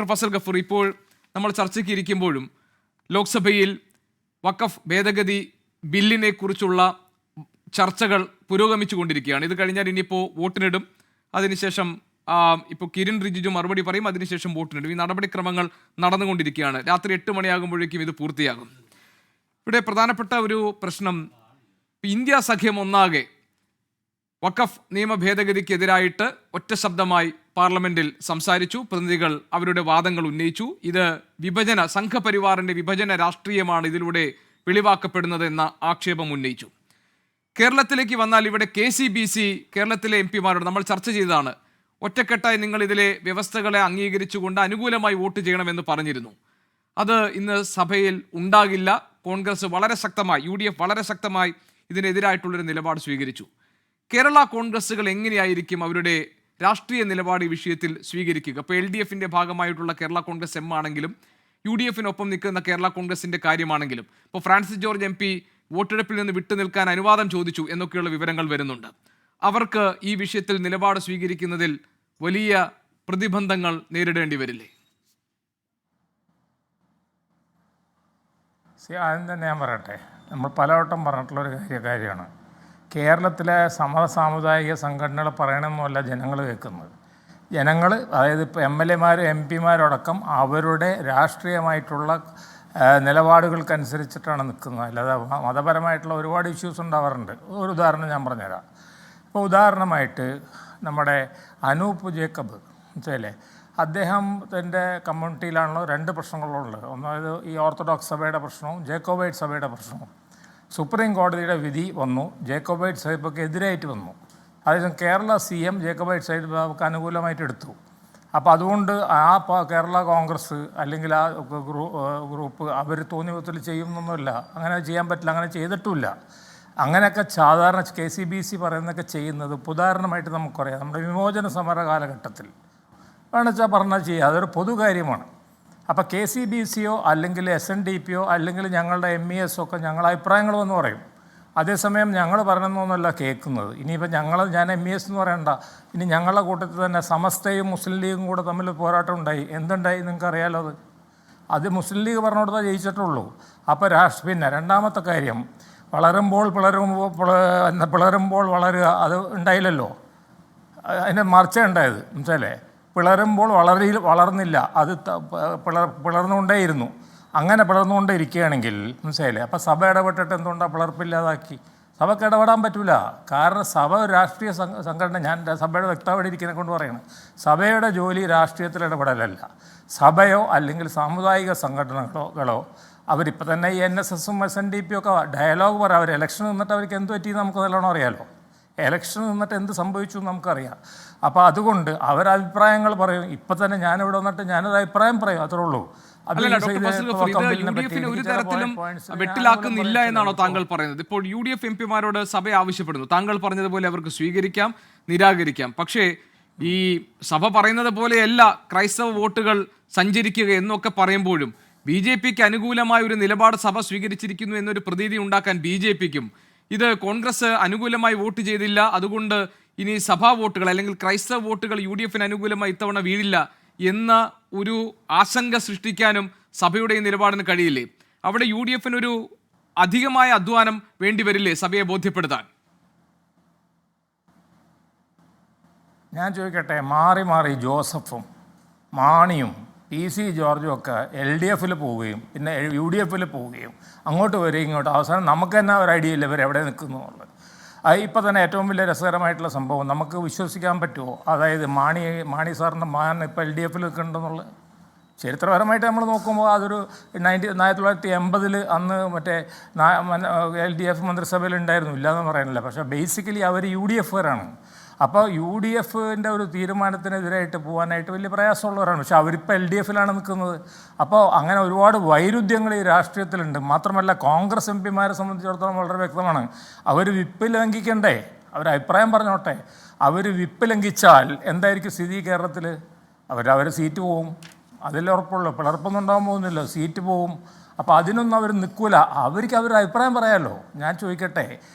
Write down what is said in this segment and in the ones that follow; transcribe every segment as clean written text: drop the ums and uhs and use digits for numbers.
Doctor Fasal Gafoor, ഇപ്പോൾ നമ്മൾ ചർച്ചയ്ക്ക് ഇരിക്കുമ്പോഴും ലോക്സഭയിൽ വഖഫ് ഭേദഗതി ബില്ലിനെ കുറിച്ചുള്ള ചർച്ചകൾ പുരോഗമിച്ചു കൊണ്ടിരിക്കുകയാണ്. ഇത് കഴിഞ്ഞാൽ ഇനിയിപ്പോൾ വോട്ടിനിടും, അതിനുശേഷം ഇപ്പോൾ കിരൺ റിജിജു മറുപടി പറയും, അതിനുശേഷം വോട്ടിനിടും. ഈ നടപടിക്രമങ്ങൾ നടന്നുകൊണ്ടിരിക്കുകയാണ്. രാത്രി 8 മണിയാകുമ്പോഴേക്കും ഇത് പൂർത്തിയാകും. ഇവിടെ പ്രധാനപ്പെട്ട ഒരു പ്രശ്നം, ഇന്ത്യ സഖ്യം ഒന്നാകെ വഖഫ് നിയമ ഭേദഗതിക്കെതിരായിട്ട് ഒറ്റ ശബ്ദമായി പാർലമെന്റിൽ സംസാരിച്ചു. പ്രതിനിധികൾ അവരുടെ വാദങ്ങൾ ഉന്നയിച്ചു. ഇത് സംഘപരിവാറിന്റെ വിഭജന രാഷ്ട്രീയമാണ് ഇതിലൂടെ വെളിവാക്കപ്പെടുന്നത് എന്ന ആക്ഷേപം ഉന്നയിച്ചു. കേരളത്തിലേക്ക് വന്നാൽ ഇവിടെ KCBC കേരളത്തിലെ MP-മാരോട് നമ്മൾ ചർച്ച ചെയ്തതാണ്. ഒറ്റക്കെട്ടായി നിങ്ങൾ ഇതിലെ വ്യവസ്ഥകളെ അംഗീകരിച്ചുകൊണ്ട് അനുകൂലമായി വോട്ട് ചെയ്യണമെന്ന് പറഞ്ഞിരുന്നു. അത് ഇന്ന് സഭയിൽ ഉണ്ടാകില്ല. കോൺഗ്രസ് വളരെ ശക്തമായി, UDF വളരെ ശക്തമായി ഇതിനെതിരായിട്ടുള്ളൊരു നിലപാട് സ്വീകരിച്ചു. കേരള കോൺഗ്രസുകൾ എങ്ങനെയായിരിക്കും അവരുടെ രാഷ്ട്രീയ നിലപാട് ഈ വിഷയത്തിൽ സ്വീകരിക്കുക? ഇപ്പോൾ LDF-ന്റെ ഭാഗമായിട്ടുള്ള കേരള കോൺഗ്രസ് M ആണെങ്കിലും UDF-നൊപ്പം നിൽക്കുന്ന കേരള കോൺഗ്രസിന്റെ കാര്യമാണെങ്കിലും ഇപ്പോൾ ഫ്രാൻസിസ് ജോർജ് MP വോട്ടെടുപ്പിൽ നിന്ന് വിട്ടുനിൽക്കാൻ അനുവാദം ചോദിച്ചു എന്നൊക്കെയുള്ള വിവരങ്ങൾ വരുന്നുണ്ട്. അവർക്ക് ഈ വിഷയത്തിൽ നിലപാട് സ്വീകരിക്കുന്നതിൽ വലിയ പ്രതിബന്ധങ്ങൾ നേരിടേണ്ടി വരില്ലേ? ആദ്യം തന്നെ ഞാൻ പറയട്ടെ, നമ്മൾ പലവട്ടം പറഞ്ഞിട്ടുള്ളൊരു കാര്യമാണ്, കേരളത്തിലെ സാമുദായിക സംഘടനകൾ പറയണമെന്നല്ല ജനങ്ങൾ കേൾക്കുന്നത്. ജനങ്ങൾ, അതായത് ഇപ്പോൾ MLA-മാരും MP-മാരടക്കം അവരുടെ രാഷ്ട്രീയമായിട്ടുള്ള നിലപാടുകൾക്കനുസരിച്ചിട്ടാണ് നിൽക്കുന്നത്. അല്ലാതെ മതപരമായിട്ടുള്ള ഒരുപാട് ഇഷ്യൂസ് ഉണ്ടാവാറുണ്ട്. ഒരു ഉദാഹരണം ഞാൻ പറഞ്ഞുതരാം. ഇപ്പോൾ ഉദാഹരണമായിട്ട് നമ്മുടെ അനൂപ് ജേക്കബ് മനസ്സിലല്ലേ, അദ്ദേഹത്തിൻ്റെ കമ്മ്യൂണിറ്റിയിലാണല്ലോ 2 പ്രശ്നങ്ങളുള്ളത്. ഒന്നായത് ഈ ഓർത്തഡോക്സ് സഭയുടെ പ്രശ്നവും ജേക്കോബൈറ്റ് സഭയുടെ പ്രശ്നവും. സുപ്രീം കോടതിയുടെ വിധി വന്നു, ജേക്കോബൈറ്റ് സഭയ്ക്ക് എതിരായിട്ട് വന്നു. അതായത് കേരള CM ജേക്കോബൈറ്റ് സഭയ്ക്ക് അനുകൂലമായിട്ട് എടുത്തു. അപ്പോൾ അതുകൊണ്ട് കേരള കോൺഗ്രസ് അല്ലെങ്കിൽ ആ ഗ്രൂപ്പ് അവർ തോന്നിയ വിധത്തിൽ ചെയ്യുന്നൊന്നുമില്ല, അങ്ങനെ ചെയ്യാൻ പറ്റില്ല, അങ്ങനെ ചെയ്തിട്ടുമില്ല. അങ്ങനെയൊക്കെ സാധാരണ KCBC പറയുന്നതൊക്കെ ചെയ്യുന്നത് ഉദാഹരണമായിട്ട് നമുക്കറിയാം. നമ്മുടെ വിമോചന സമര കാലഘട്ടത്തിൽ വേണമെച്ചാൽ പറഞ്ഞാൽ ചെയ്യുക, അതൊരു പൊതു കാര്യമാണ്. അപ്പോൾ KCBC-യോ അല്ലെങ്കിൽ SNDP-യോ അല്ലെങ്കിൽ ഞങ്ങളുടെ MES ഒക്കെ ഞങ്ങളുടെ അഭിപ്രായങ്ങളെന്ന് പറയും. അതേസമയം ഞങ്ങൾ പറഞ്ഞൊന്നുമല്ല കേൾക്കുന്നത്. ഇനിയിപ്പോൾ ഞാൻ MES എന്ന് പറയണ്ട, ഇനി ഞങ്ങളുടെ കൂട്ടത്തിൽ തന്നെ സമസ്തയും മുസ്ലിം ലീഗും കൂടെ തമ്മിൽ പോരാട്ടം ഉണ്ടായി. എന്തുണ്ടായി നിങ്ങൾക്ക് അറിയാലോ. അത് മുസ്ലിം ലീഗ് പറഞ്ഞുകൊടുത്താൽ ജയിച്ചിട്ടുള്ളൂ. അപ്പോൾ പിന്നെ രണ്ടാമത്തെ കാര്യം, പിളരുമ്പോൾ വളരുക, അത് ഉണ്ടായില്ലല്ലോ. അതിൻ്റെ മറിച്ച ഉണ്ടായത് മനസ്സിലല്ലേ. പിളരുമ്പോൾ വളർന്നില്ല, അത് പിളർന്നുകൊണ്ടേയിരുന്നു. അങ്ങനെ പിളർന്നുകൊണ്ടേ ഇരിക്കുകയാണെങ്കിൽ മനസ്സിലായില്ലേ. അപ്പോൾ സഭ ഇടപെട്ടിട്ട് എന്തുകൊണ്ടാണ് പിളർപ്പില്ലാതാക്കി? സഭയ്ക്ക് ഇടപെടാൻ പറ്റില്ല. കാരണം സഭ ഒരു രാഷ്ട്രീയ സംഘടന. ഞാൻ സഭയുടെ വക്താവ് ഇരിക്കുന്നത് കൊണ്ട് പറയുന്നത്, സഭയുടെ ജോലി രാഷ്ട്രീയത്തിൽ ഇടപെടലല്ല. സഭയോ അല്ലെങ്കിൽ സാമുദായിക സംഘടനകളോ അവരിപ്പോൾ തന്നെ ഈ NSS-ഉം SNDP-യും ഒക്കെ ഡയലോഗ് പറയാം. അവർ ഇലക്ഷൻ നിന്നിട്ട് അവർക്ക് എന്ത് പറ്റിയെന്ന് നമുക്ക് നല്ലോണം അറിയാമല്ലോ. ഇലക്ഷൻ നിന്നിട്ട് എന്ത് സംഭവിച്ചു എന്ന് നമുക്കറിയാം. അപ്പോൾ അതുകൊണ്ട് അവരഭിപ്രായങ്ങൾ പറയും. ഇപ്പം തന്നെ ഞാനിവിടെ വന്നിട്ട് ഞാനൊരു അഭിപ്രായം പറയും, അത്രേ ഉള്ളൂ. ഒരു തരത്തിലും വെട്ടിലാക്കുന്നില്ല എന്നാണോ താങ്കൾ പറയുന്നത്? ഇപ്പോൾ UDF MP-മാരോട് സഭ ആവശ്യപ്പെടുന്നു. താങ്കൾ പറഞ്ഞതുപോലെ അവർക്ക് സ്വീകരിക്കാം, നിരാകരിക്കാം. പക്ഷേ ഈ സഭ പറയുന്നത് പോലെയല്ല ക്രൈസ്തവ വോട്ടുകൾ സഞ്ചരിക്കുക എന്നൊക്കെ പറയുമ്പോഴും BJP-ക്ക് അനുകൂലമായ ഒരു നിലപാട് സഭ സ്വീകരിച്ചിരിക്കുന്നു എന്നൊരു പ്രതീതി ഉണ്ടാക്കാൻ BJP-ക്കും ഇത് കോൺഗ്രസ് അനുകൂലമായി വോട്ട് ചെയ്തില്ല, അതുകൊണ്ട് ഇനി സഭാ വോട്ടുകൾ അല്ലെങ്കിൽ ക്രൈസ്തവ വോട്ടുകൾ UDF-ന് അനുകൂലമായി ഇത്തവണ വീഴില്ല എന്ന ഒരു ആശങ്ക സൃഷ്ടിക്കാനും സഭയുടെ ഈ നിലപാടിന് കഴിയില്ലേ? അവിടെ UDF-നൊരു അധികമായ അധ്വാനം വേണ്ടിവരില്ലേ സഭയെ ബോധ്യപ്പെടുത്താൻ? ഞാൻ ചോദിക്കട്ടെ, മാറി ജോസഫും മാണിയും PC ജോർജും ഒക്കെ LDF-ൽ പോവുകയും പിന്നെ UDF-ൽ പോവുകയും അങ്ങോട്ട് വരികയും ഇങ്ങോട്ട്, അവസാനം നമുക്ക് തന്നെ ഒരു ഐഡിയ ഇല്ല ഇവരെവിടെ നിൽക്കുന്നു എന്നുള്ളത്. ഇപ്പോൾ തന്നെ ഏറ്റവും വലിയ രസകരമായിട്ടുള്ള സംഭവം, നമുക്ക് വിശ്വസിക്കാൻ പറ്റുമോ? അതായത് മാണി സാറിൻ്റെ മകൻ ഇപ്പോൾ LDF-ൽ നിൽക്കുന്നുണ്ടെന്നുള്ളത്. ചരിത്രപരമായിട്ട് നമ്മൾ നോക്കുമ്പോൾ അതൊരു 1980 അന്ന് മറ്റേ LDF മന്ത്രിസഭയിൽ ഉണ്ടായിരുന്നു, ഇല്ലയെന്ന് പറയുന്നില്ല. പക്ഷേ ബേസിക്കലി അവർ UDF-കാരാണ്. അപ്പോൾ UDF-ൻ്റെ ഒരു തീരുമാനത്തിനെതിരായിട്ട് പോകാനായിട്ട് വലിയ പ്രയാസമുള്ളവരാണ്. പക്ഷെ അവരിപ്പോൾ LDF-ലാണ് നിൽക്കുന്നത്. അപ്പോൾ അങ്ങനെ ഒരുപാട് വൈരുദ്ധ്യങ്ങൾ ഈ രാഷ്ട്രീയത്തിലുണ്ട്. മാത്രമല്ല കോൺഗ്രസ് MP-മാരെ സംബന്ധിച്ചിടത്തോളം വളരെ വ്യക്തമാണ്, അവർ വിപ്പ് ലംഘിക്കണ്ടേ, അവർ അഭിപ്രായം പറഞ്ഞോട്ടെ. അവർ വിപ്പ് ലംഘിച്ചാൽ എന്തായിരിക്കും സ്ഥിതി കേരളത്തിൽ? അവർ സീറ്റ് പോവും, അതിലുറപ്പുള്ളൂ. പിളർപ്പൊന്നും ഉണ്ടാകാൻ പോകുന്നില്ല, സീറ്റ് പോവും. അപ്പോൾ അതിനൊന്നും അവർ നിൽക്കില്ല. അവർക്ക് അവരുടെ അഭിപ്രായം പറയാമല്ലോ. ഞാൻ ചോദിക്കട്ടെ,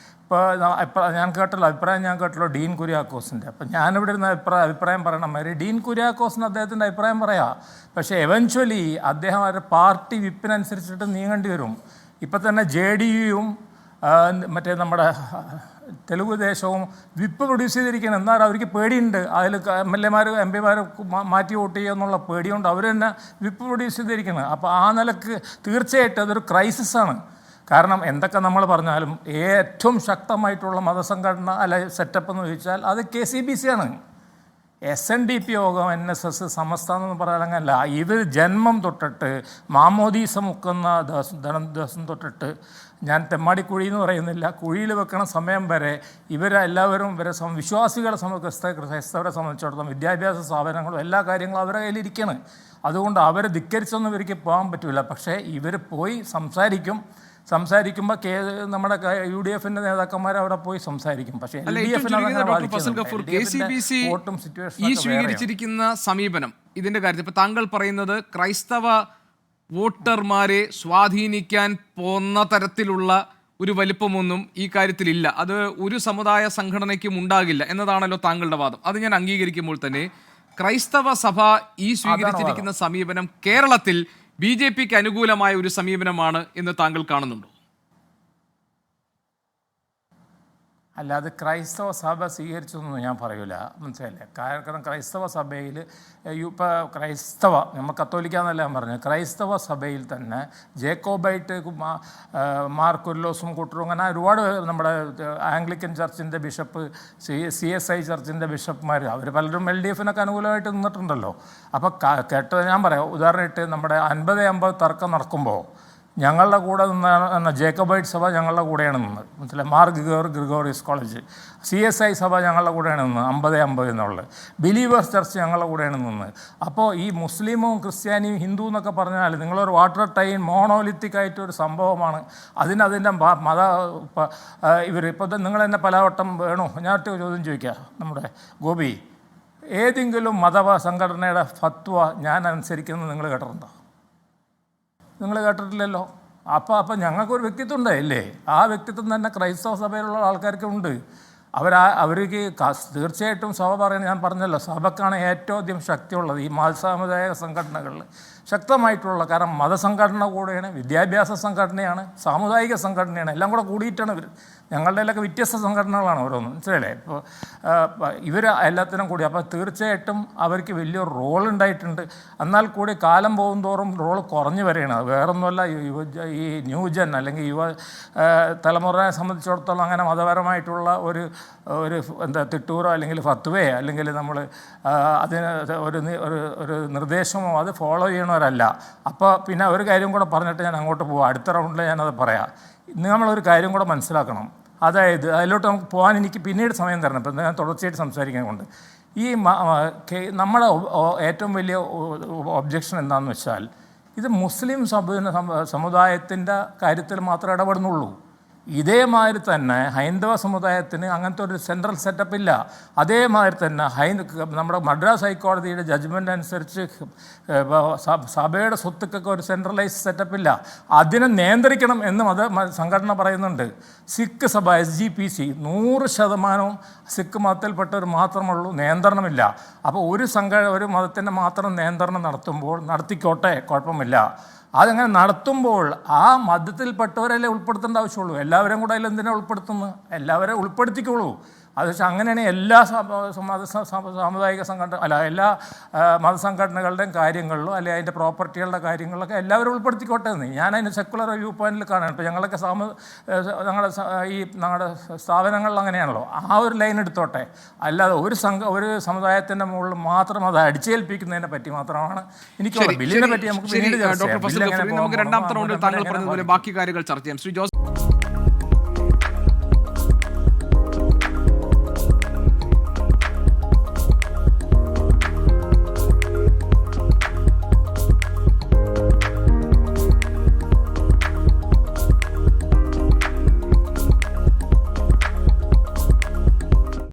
ഇപ്പോൾ ഞാൻ അഭിപ്രായം കേട്ടല്ലോ ഡീൻ കുര്യാക്കോസിൻ്റെ. അപ്പം ഞാനിവിടെ ഇരുന്ന് അഭിപ്രായം പറയണം മാതിരി ഡീൻ കുര്യാക്കോസിന് അദ്ദേഹത്തിൻ്റെ അഭിപ്രായം പറയാം. പക്ഷേ എവൻച്വലി അദ്ദേഹം അവരുടെ പാർട്ടി വിപ്പിനനുസരിച്ചിട്ട് നീങ്ങേണ്ടി വരും. ഇപ്പം തന്നെ JDU-യും മറ്റേ നമ്മുടെ തെലുഗുദേശവും വിപ്പ് പ്രൊഡ്യൂസ് ചെയ്തിരിക്കണം. എന്നാൽ അവർക്ക് പേടിയുണ്ട്, അതിൽ MLA-മാർ MP-മാർ മാറ്റി വോട്ട് ചെയ്യുമെന്നുള്ള പേടിയുണ്ട് അവർ തന്നെ വിപ്പ് പ്രൊഡ്യൂസ് ചെയ്തിരിക്കുന്നത്. അപ്പോൾ ആ നിലക്ക് തീർച്ചയായിട്ടും അതൊരു ക്രൈസിസാണ്. കാരണം എന്തൊക്കെ നമ്മൾ പറഞ്ഞാലും ഏറ്റവും ശക്തമായിട്ടുള്ള മതസംഘടന സെറ്റപ്പ് എന്ന് ചോദിച്ചാൽ അത് KCBC ആണ്. SNDP യോഗം, NSS, സമസ്ത എന്ന് പറയാനല്ല. ഇവർ ജന്മം തൊട്ടിട്ട് മാമോദീസ മുക്കുന്ന ദിവസം തൊട്ടിട്ട്, ഞാൻ തെമ്മാടിക്കുഴി എന്ന് പറയുന്നില്ല, കുഴിയിൽ വെക്കണ സമയം വരെ ഇവരെല്ലാവരും വിശ്വാസികളെ ക്രൈസ്തവരെ സംബന്ധിച്ചിടത്തോളം വിദ്യാഭ്യാസ സ്ഥാപനങ്ങളും എല്ലാ കാര്യങ്ങളും അവരുടെ കയ്യിലിരിക്കുകയാണ്. അതുകൊണ്ട് അവരെ ധിക്കരിച്ചൊന്നും ഇവർക്ക് പോകാൻ പറ്റില്ല. പക്ഷേ ഇവർ പോയി സംസാരിക്കുമ്പോൾ നമ്മുടെ UDF-ന്റെ നേതാക്കന്മാർ അവിടെ പോയി സംസാരിക്കും. പക്ഷേ ഈ സ്വീകരിച്ചിരിക്കുന്ന സമീപനം ഇതിന്റെ കാര്യത്തിൽ ഇപ്പൊ താങ്കൾ പറയുന്നത് ക്രൈസ്തവ വോട്ടർമാരെ സ്വാധീനിക്കാൻ പോന്ന തരത്തിലുള്ള ഒരു വലിപ്പമൊന്നും ഈ കാര്യത്തിലില്ല, അത് ഒരു സമുദായ സംഘടനയ്ക്കും ഉണ്ടാകില്ല എന്നതാണല്ലോ താങ്കളുടെ വാദം. അത് ഞാൻ അംഗീകരിക്കുമ്പോൾ തന്നെ ക്രൈസ്തവ സഭ ഈ സ്വീകരിച്ചിരിക്കുന്ന സമീപനം കേരളത്തിൽ BJP-ക്ക് അനുകൂലമായ ഒരു സമീപനമാണ് എന്ന് താങ്കൾ കാണുന്നുണ്ടോ? അല്ല, അത് ക്രൈസ്തവ സഭ സ്വീകരിച്ചതെന്ന് ഞാൻ പറയൂല, മനസ്സിലായില്ലേ? കാരണം ക്രൈസ്തവ സഭയിൽ ഇപ്പോൾ നമ്മൾ കത്തോലിക്കാന്നല്ല ഞാൻ പറഞ്ഞത്, ക്രൈസ്തവ സഭയിൽ തന്നെ ജേക്കോബൈറ്റ് മാർ കുര്ലോസും കൂട്ടരും അങ്ങനെ ഒരുപാട് നമ്മുടെ ആംഗ്ലിക്കൻ ചർച്ചിൻ്റെ ബിഷപ്പ്, CSI ചർച്ചിൻ്റെ ബിഷപ്പ്മാർ അവർ പലരും LDF-നൊക്കെ അനുകൂലമായിട്ട് നിന്നിട്ടുണ്ടല്ലോ. അപ്പോൾ ഞാൻ പറയാം, ഉദാഹരണമായിട്ട് നമ്മുടെ 50-50 തർക്കം നടക്കുമ്പോൾ ഞങ്ങളുടെ കൂടെ നിന്ന ജേക്കബൈറ്റ് സഭ ഞങ്ങളുടെ കൂടെയാണ് നിന്നത്, മനസ്സിലായി? മാർ ഗ്രിഗോറിയസ് കോളേജ്, CSI സഭ ഞങ്ങളുടെ കൂടെയാണ് നിന്നത് 50-50 എന്നുള്ളത്. ബിലീവേഴ്സ് ചർച്ച് ഞങ്ങളുടെ കൂടെയാണ് നിന്നത്. അപ്പോൾ ഈ മുസ്ലിമും ക്രിസ്ത്യാനിയും ഹിന്ദു എന്നൊക്കെ പറഞ്ഞാൽ നിങ്ങളൊരു വാട്ടർ ടൈൻ മോണോലിത്തിക് ആയിട്ടൊരു സംഭവമാണ്. അതിൻ്റെ മത ഇപ്പോൾ നിങ്ങൾ തന്നെ പലവട്ടം വേണോ ഞാൻ ചോദ്യം ചോദിക്കുക, നമ്മുടെ ഗോപി, ഏതെങ്കിലും സംഘടനയുടെ ഫത്വ ഞാൻ അനുസരിക്കുന്നത് നിങ്ങൾ കേട്ടിട്ടുണ്ടോ? നിങ്ങൾ കേട്ടിട്ടില്ലല്ലോ. അപ്പോൾ ഞങ്ങൾക്കൊരു വ്യക്തിത്വം ഉണ്ടായില്ലേ? ആ വ്യക്തിത്വം തന്നെ ക്രൈസ്തവ സഭയിലുള്ള ആൾക്കാർക്ക് ഉണ്ട്. അവർക്ക് തീർച്ചയായിട്ടും സഭ പറയുന്നത് ഞാൻ പറഞ്ഞല്ലോ, സഭക്കാണ് ഏറ്റവും അധികം ശക്തിയുള്ളത് ഈ മതസാമുദായിക സംഘടനകളിൽ ശക്തമായിട്ടുള്ള. കാരണം മതസംഘടന കൂടെയാണ്, വിദ്യാഭ്യാസ സംഘടനയാണ്, സാമുദായിക സംഘടനയാണ്, എല്ലാം കൂടെ കൂടിയിട്ടാണ് ഇവർ. ഞങ്ങളുടെ എല്ലാം വ്യത്യസ്ത സംഘടനകളാണ് ഓരോന്നും, മനസ്സിലല്ലേ? ഇപ്പോൾ ഇവർ എല്ലാത്തിനും കൂടി. അപ്പോൾ തീർച്ചയായിട്ടും അവർക്ക് വലിയൊരു റോൾ ഉണ്ടായിട്ടുണ്ട്. എന്നാൽ കൂടി കാലം പോകും തോറും റോൾ കുറഞ്ഞു വരികയാണ്. അത് വേറൊന്നുമല്ല, ഈ ന്യൂജൻ അല്ലെങ്കിൽ തലമുറയെ സംബന്ധിച്ചിടത്തോളം അങ്ങനെ മതപരമായിട്ടുള്ള ഒരു തിട്ടൂറോ അല്ലെങ്കിൽ ഫത്വയോ അല്ലെങ്കിൽ നമ്മൾ അതിന് ഒരു നിർദ്ദേശമോ അത് ഫോളോ ചെയ്യണവരല്ല. അപ്പോൾ പിന്നെ ഒരു കാര്യം കൂടെ പറഞ്ഞിട്ട് ഞാൻ അങ്ങോട്ട് പോവാം, അടുത്ത റൗണ്ടിൽ ഞാനത് പറയാം. നമ്മളൊരു കാര്യം കൂടെ മനസ്സിലാക്കണം. അതായത് അതിലോട്ട് നമുക്ക് പോകാൻ എനിക്ക് പിന്നീട് സമയം തരണം, ഇപ്പം ഞാൻ തുടർച്ചയായിട്ട് സംസാരിക്കാൻ കൊണ്ട്. ഈ നമ്മുടെ ഏറ്റവും വലിയ ഒബ്ജക്ഷൻ എന്താണെന്ന് വെച്ചാൽ, ഇത് മുസ്ലിം സമുദായത്തിൻ്റെ കാര്യത്തിൽ മാത്രമേ ഇടപെടുന്നുള്ളൂ. ഇതേമാതിരി തന്നെ ഹൈന്ദവ സമുദായത്തിന് അങ്ങനത്തെ ഒരു സെൻട്രൽ സെറ്റപ്പ് ഇല്ല. അതേമാതിരി തന്നെ നമ്മുടെ മദ്രാസ് ഹൈക്കോടതിയുടെ ജഡ്ജ്മെൻ്റ് അനുസരിച്ച് സഭയുടെ സ്വത്തുക്കൊക്കെ ഒരു സെൻട്രലൈസ് സെറ്റപ്പ് ഇല്ല. അതിനെ നിയന്ത്രിക്കണം എന്ന് സംഘടന പറയുന്നുണ്ട്. സിഖ് സഭ SGPC 100% സിഖ് മതത്തിൽപ്പെട്ടവർ മാത്രമുള്ളൂ, നിയന്ത്രണമില്ല. അപ്പോൾ ഒരു മതത്തിൻ്റെ മാത്രം നിയന്ത്രണം നടത്തിക്കോട്ടെ, കുഴപ്പമില്ല. അതങ്ങനെ നടത്തുമ്പോൾ ആ മതത്തിൽപ്പെട്ടവരല്ലേ ഉൾപ്പെടുത്തേണ്ട ആവശ്യമുള്ളൂ. എല്ലാവരും കൂടെ അതിലെന്തിനാണ് ഉൾപ്പെടുത്തുന്നത്? എല്ലാവരെയും ഉൾപ്പെടുത്തിക്കോളൂ. അത് വെച്ചാൽ അങ്ങനെയാണ് എല്ലാ സാമുദായിക എല്ലാ മതസംഘടനകളുടെയും കാര്യങ്ങളിലും അല്ലെങ്കിൽ അതിൻ്റെ പ്രോപ്പർട്ടികളുടെ കാര്യങ്ങളിലൊക്കെ എല്ലാവരും ഉൾപ്പെടുത്തിക്കോട്ടെ എന്ന് ഞാൻ അതിന് സെക്കുലർ വ്യൂ പോയിന്റിൽ കാണാൻ. ഇപ്പോൾ ഞങ്ങളൊക്കെ ഞങ്ങളുടെ സ്ഥാപനങ്ങളിൽ അങ്ങനെയാണല്ലോ, ആ ഒരു ലൈൻ എടുത്തോട്ടെ. അല്ലാതെ ഒരു സമുദായത്തിൻ്റെ മുകളിൽ മാത്രം അത് അടിച്ചേൽപ്പിക്കുന്നതിനെ പറ്റി മാത്രമാണ് എനിക്കുള്ള ബില്ലിനെ പറ്റി നമുക്ക് രണ്ടാമത്തെ റൗണ്ടിൽ താങ്കൾ പറഞ്ഞതുപോലെ ബാക്കി കാര്യങ്ങൾ ചർച്ച ചെയ്യാം. ശ്രീ ജോസ്.